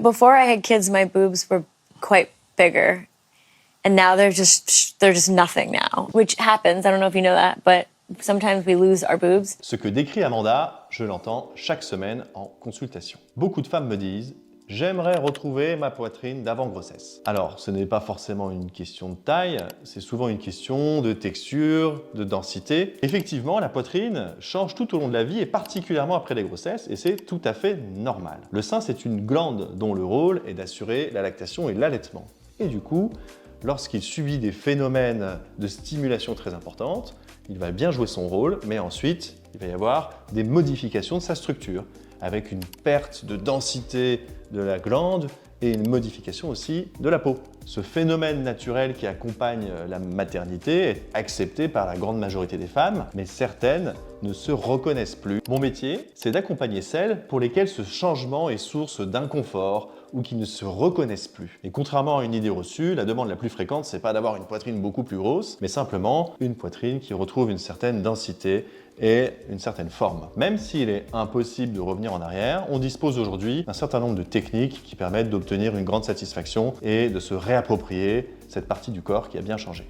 before I had kids, my boobs were quite bigger. And now they're just nothing now, which happens. I don't know if you know that, but sometimes we lose our boobs. Ce que décrit Amanda, je l'entends chaque semaine en consultation. Beaucoup de femmes me disent « J'aimerais retrouver ma poitrine d'avant-grossesse ». Alors, ce n'est pas forcément une question de taille, c'est souvent une question de texture, de densité. Effectivement, la poitrine change tout au long de la vie et particulièrement après les grossesses, et c'est tout à fait normal. Le sein, c'est une glande dont le rôle est d'assurer la lactation et l'allaitement. Et du coup, lorsqu'il subit des phénomènes de stimulation très importantes, il va bien jouer son rôle, mais ensuite, il va y avoir des modifications de sa structure, avec une perte de densité de la glande et une modification aussi de la peau. Ce phénomène naturel qui accompagne la maternité est accepté par la grande majorité des femmes, mais certaines ne se reconnaissent plus. Mon métier, c'est d'accompagner celles pour lesquelles ce changement est source d'inconfort ou qui ne se reconnaissent plus. Et contrairement à une idée reçue, la demande la plus fréquente, c'est pas d'avoir une poitrine beaucoup plus grosse, mais simplement une poitrine qui retrouve une certaine densité et une certaine forme. Même s'il est impossible de revenir en arrière, on dispose aujourd'hui d'un certain nombre de techniques qui permettent d'obtenir une grande satisfaction et de se réapproprier cette partie du corps qui a bien changé.